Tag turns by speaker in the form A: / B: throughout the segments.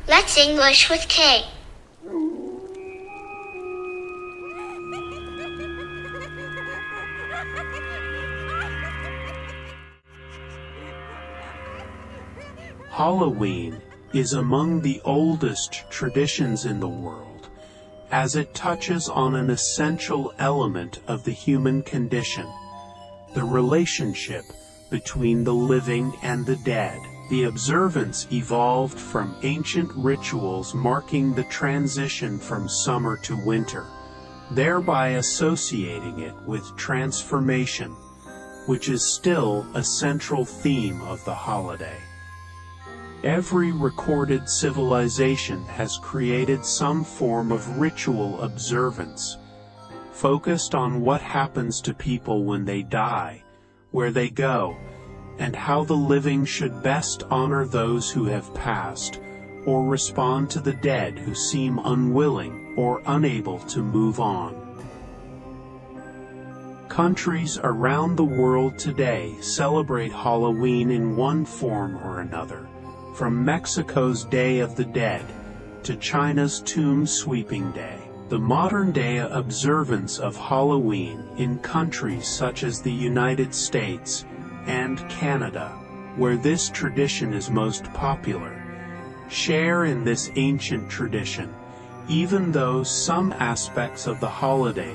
A: Let's English with K.
B: Halloween is among the oldest traditions in the world, as it touches on an essential element of the human condition, the relationship between the living and the dead. The observance evolved from ancient rituals marking the transition from summer to winter, thereby associating it with transformation, which is still a central theme of the holiday. Every recorded civilization has created some form of ritual observance, focused on what happens to people when they die, where they go, and how the living should best honor those who have passed, or respond to the dead who seem unwilling or unable to move on. Countries around the world today celebrate Halloween in one form or another, from Mexico's Day of the Dead to China's Tomb Sweeping Day. The modern-day observance of Halloween in countries such as the United States and Canada, where this tradition is most popular, share in this ancient tradition, even though some aspects of the holiday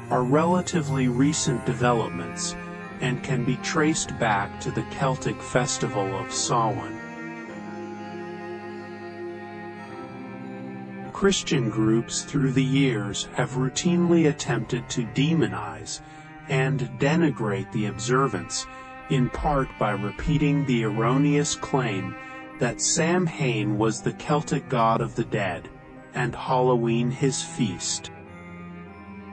B: are relatively recent developments and can be traced back to the Celtic festival of Samhain. Christian groups through the years have routinely attempted to demonize and denigrate the observance, in part by repeating the erroneous claim that Samhain was the Celtic god of the dead, and Halloween his feast.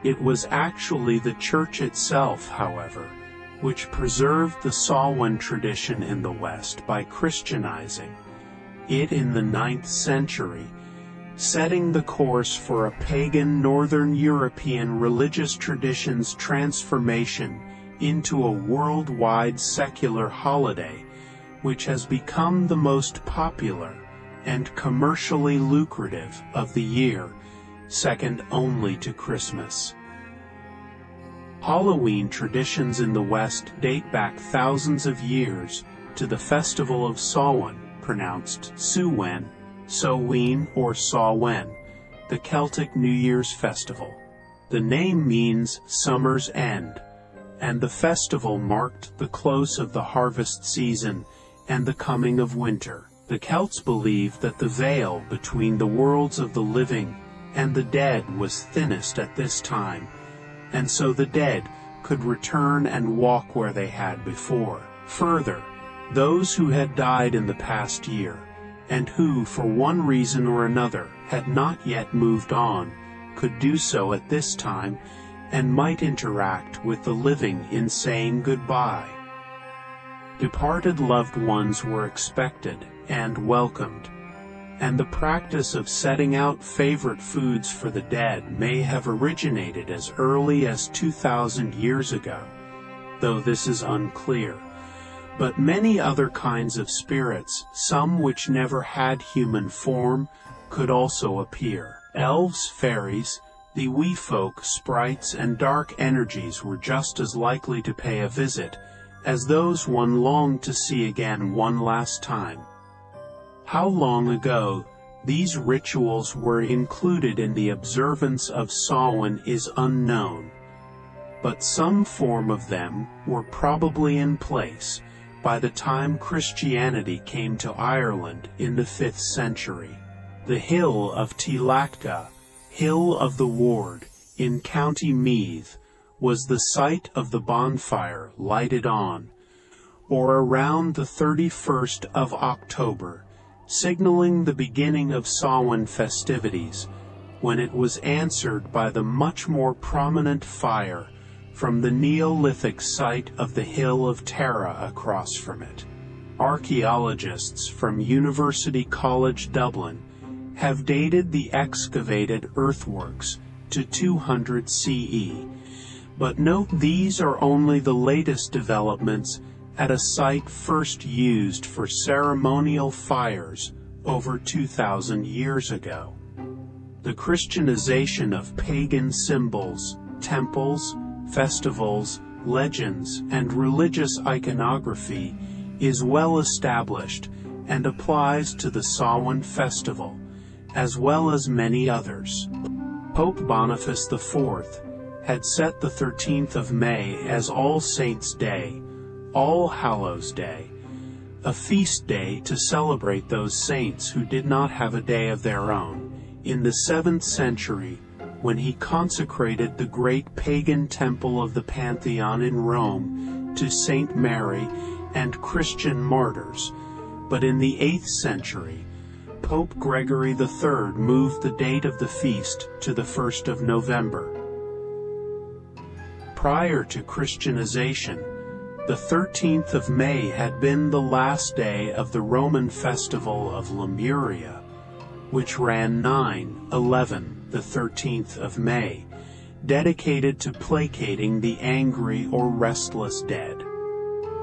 B: It was actually the Church itself, however, which preserved the Samhain tradition in the West by Christianizing it in the 9th century, setting the course for a pagan Northern European religious tradition's transformation into a worldwide secular holiday, which has become the most popular and commercially lucrative of the year, second only to Christmas. Halloween traditions in the West date back thousands of years to the festival of Samhain, pronounced Samhain, Samhain or Samhain, the Celtic New Year's festival. The name means summer's end, and the festival marked the close of the harvest season and the coming of winter. The Celts believed that the veil between the worlds of the living and the dead was thinnest at this time, and so the dead could return and walk where they had before. Further, those who had died in the past year, and who, for one reason or another, had not yet moved on, could do so at this time, and might interact with the living in saying goodbye. Departed loved ones were expected and welcomed, and the practice of setting out favorite foods for the dead may have originated as early as 2,000 years ago, though this is unclear. But many other kinds of spirits, some which never had human form, could also appear. Elves, fairies, the wee folk, sprites, and dark energies were just as likely to pay a visit as those one longed to see again one last time. How long ago these rituals were included in the observance of Samhain is unknown, but some form of them were probably in place by the time Christianity came to Ireland in the 5th century. The hill of Tilachta, Hill of the Ward, in County Meath, was the site of the bonfire lighted on, or around the 31st of October, signaling the beginning of Samhain festivities, when it was answered by the much more prominent fire from the Neolithic site of the Hill of Tara across from it. Archaeologists from University College Dublin have dated the excavated earthworks to 200 CE, but note these are only the latest developments at a site first used for ceremonial fires over 2,000 years ago. The Christianization of pagan symbols, temples, festivals, legends, and religious iconography is well established and applies to the Samhain festival, as well as many others. Pope Boniface IV had set the 13th of May as All Saints' Day, All Hallows' Day, a feast day to celebrate those saints who did not have a day of their own, in the 7th century, when he consecrated the great pagan temple of the Pantheon in Rome to Saint Mary and Christian martyrs. But in the 8th century, Pope Gregory III moved the date of the feast to the 1st of November. Prior to Christianization, the 13th of May had been the last day of the Roman festival of Lemuria, which ran 9/11, the 13th of May, dedicated to placating the angry or restless dead.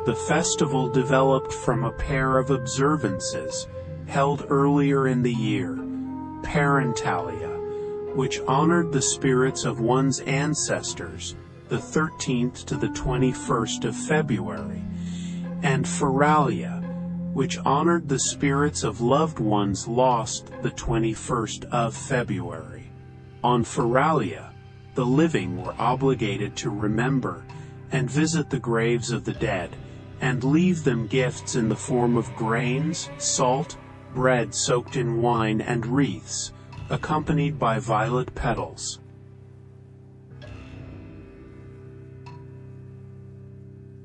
B: The festival developed from a pair of observances held earlier in the year, Parentalia, which honored the spirits of one's ancestors, the 13th to the 21st of February, and Feralia, which honored the spirits of loved ones lost the 21st of February. On Feralia, the living were obligated to remember and visit the graves of the dead, and leave them gifts in the form of grains, salt, bread soaked in wine, and wreaths, accompanied by violet petals.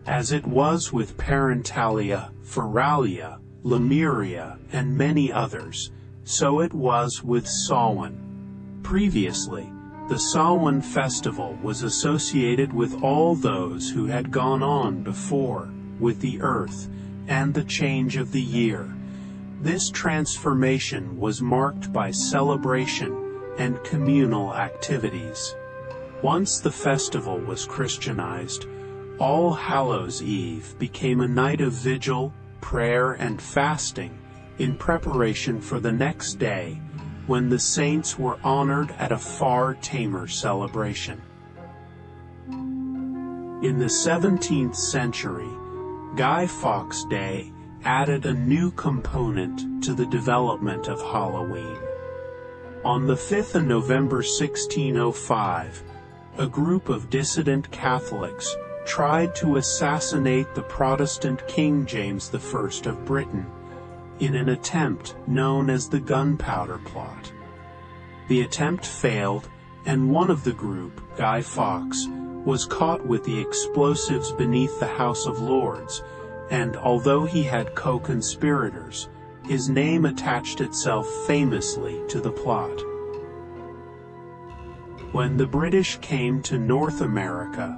B: As it was with Parentalia, Feralia, Lemuria, and many others, so it was with Samhain. Previously, the Samhain festival was associated with all those who had gone on before, with the earth, and the change of the year. This transformation was marked by celebration and communal activities. Once the festival was Christianized, All Hallows' Eve became a night of vigil, prayer, and fasting in preparation for the next day, when the saints were honored at a far tamer celebration. In the 17th century, Guy Fawkes Day added a new component to the development of Halloween. On the 5th of November 1605, a group of dissident Catholics tried to assassinate the Protestant King James I of Britain in an attempt known as the Gunpowder Plot. The attempt failed, and one of the group, Guy Fawkes, was caught with the explosives beneath the House of Lords, and although he had co-conspirators, his name attached itself famously to the plot. When the British came to North America,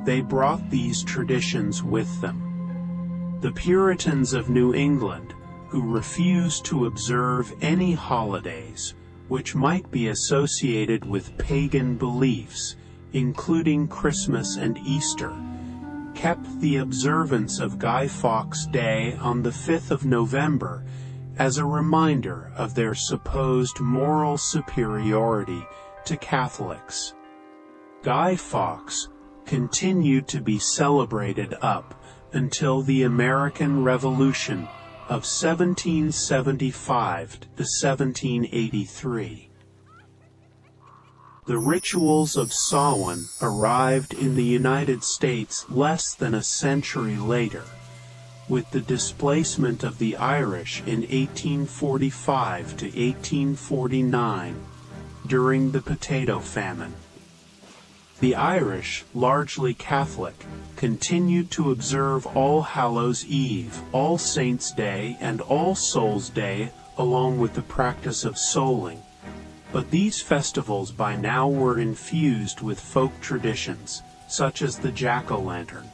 B: they brought these traditions with them. The Puritans of New England, who refused to observe any holidays which might be associated with pagan beliefs, including Christmas and Easter, kept the observance of Guy Fawkes Day on the 5th of November as a reminder of their supposed moral superiority to Catholics. Guy Fawkes continued to be celebrated up until the American Revolution of 1775 to 1783. The rituals of Samhain arrived in the United States less than a century later, with the displacement of the Irish in 1845 to 1849 during the Potato Famine. The Irish, largely Catholic, continued to observe All Hallows' Eve, All Saints' Day, and All Souls' Day, along with the practice of souling. But these festivals by now were infused with folk traditions, such as the jack-o'-lantern.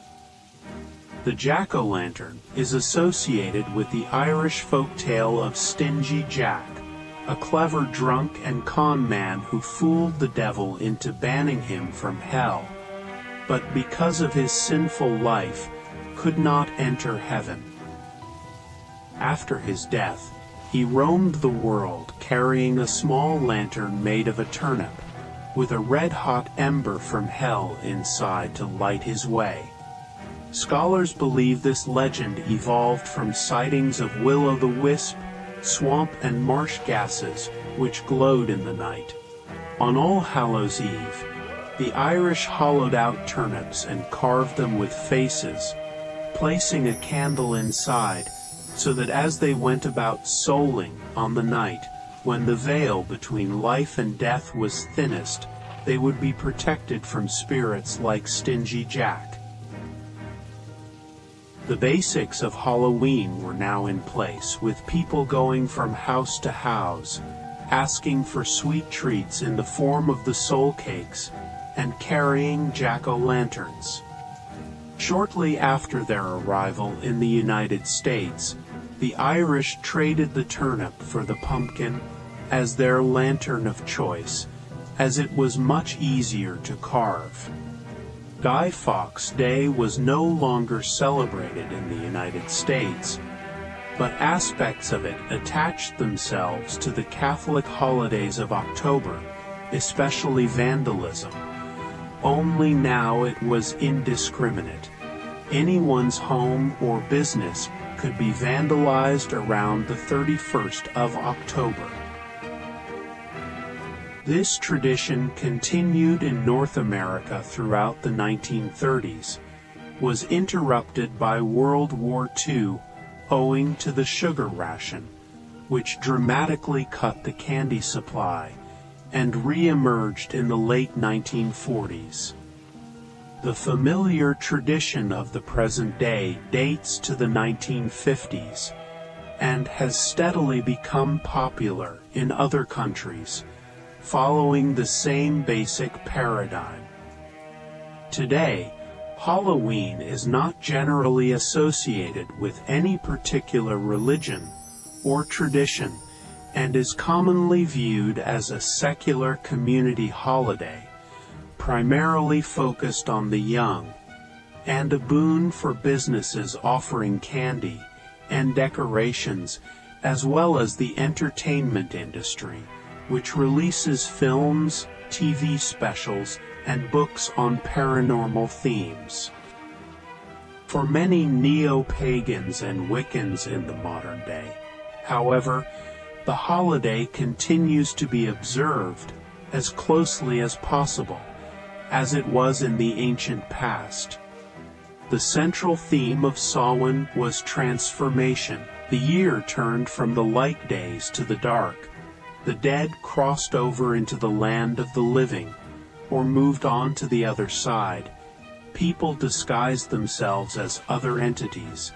B: The jack-o'-lantern is associated with the Irish folk tale of Stingy Jack, a clever drunk and con man who fooled the devil into banning him from hell, but because of his sinful life, could not enter heaven. After his death, He roamed the world carrying a small lantern made of a turnip, with a red-hot ember from hell inside to light his way. Scholars believe this legend evolved from sightings of will-o'-the-wisp, swamp and marsh gases which glowed in the night. On All Hallows Eve, the Irish hollowed out turnips and carved them with faces, placing a candle inside, so that as they went about souling on the night when the veil between life and death was thinnest, they would be protected from spirits like Stingy Jack. The basics of Halloween were now in place, with people going from house to house, asking for sweet treats in the form of the soul cakes, and carrying jack-o'-lanterns. Shortly after their arrival in the United States, the Irish traded the turnip for the pumpkin as their lantern of choice, as it was much easier to carve. Guy Fawkes Day was no longer celebrated in the United States, but aspects of it attached themselves to the Catholic holidays of October, especially vandalism. Only now it was indiscriminate. Anyone's home or business could be vandalized around the 31st of October. This tradition continued in North America throughout the 1930s, was interrupted by World War II owing to the sugar ration, which dramatically cut the candy supply, and re-emerged in the late 1940s. The familiar tradition of the present day dates to the 1950s, and has steadily become popular in other countries, following the same basic paradigm. Today, Halloween is not generally associated with any particular religion or tradition, and is commonly viewed as a secular community holiday, primarily focused on the young, and a boon for businesses offering candy and decorations, as well as the entertainment industry, which releases films, TV specials, and books on paranormal themes. For many neo-pagans and Wiccans in the modern day, however, the holiday continues to be observed as closely as possible, as it was in the ancient past. The central theme of Samhain was transformation. The year turned from the light days to the dark. The dead crossed over into the land of the living, or moved on to the other side. People disguised themselves as other entities,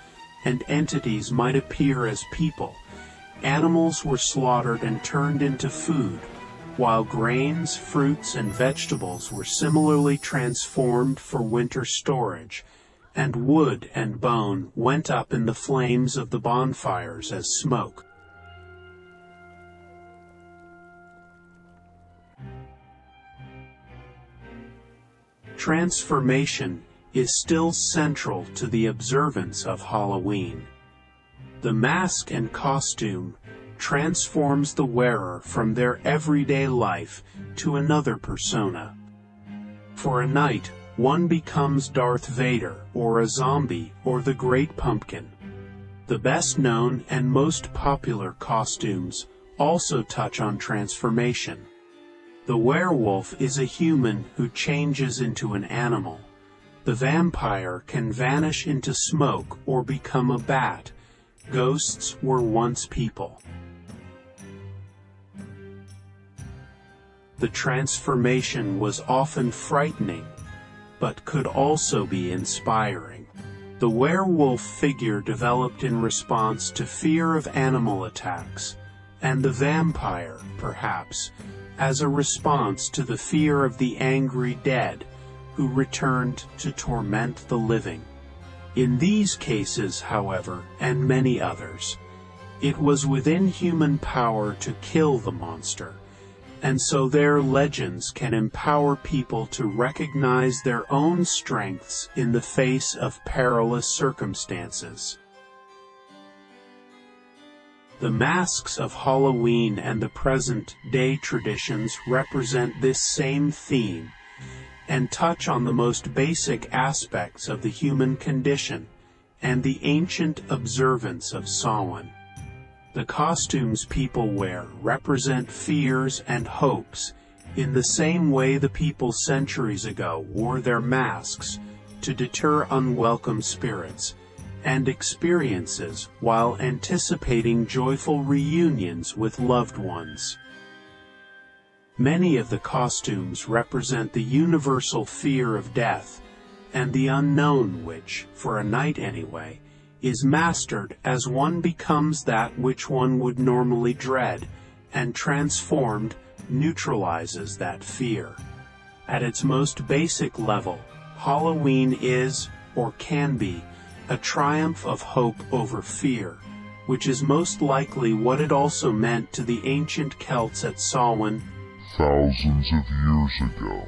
B: and entities might appear as people. Animals were slaughtered and turned into food, while grains, fruits, and vegetables were similarly transformed for winter storage, and wood and bone went up in the flames of the bonfires as smoke. Transformation is still central to the observance of Halloween. The mask and costume transforms the wearer from their everyday life to another persona. For a night, one becomes Darth Vader, or a zombie, or the Great Pumpkin. The best known and most popular costumes also touch on transformation. The werewolf is a human who changes into an animal. The vampire can vanish into smoke or become a bat. Ghosts were once people. The transformation was often frightening, but could also be inspiring. The werewolf figure developed in response to fear of animal attacks, and the vampire, perhaps, as a response to the fear of the angry dead who returned to torment the living. In these cases, however, and many others, it was within human power to kill the monster, and so their legends can empower people to recognize their own strengths in the face of perilous circumstances. The masks of Halloween and the present-day traditions represent this same theme and touch on the most basic aspects of the human condition and the ancient observance of Samhain. The costumes people wear represent fears and hopes in the same way the people centuries ago wore their masks to deter unwelcome spirits and experiences while anticipating joyful reunions with loved ones. Many of the costumes represent the universal fear of death and the unknown which, for a night anyway, is mastered as one becomes that which one would normally dread, and transformed, neutralizes that fear. At its most basic level, Halloween is, or can be, a triumph of hope over fear, which is most likely what it also meant to the ancient Celts at Samhain
A: thousands of years ago.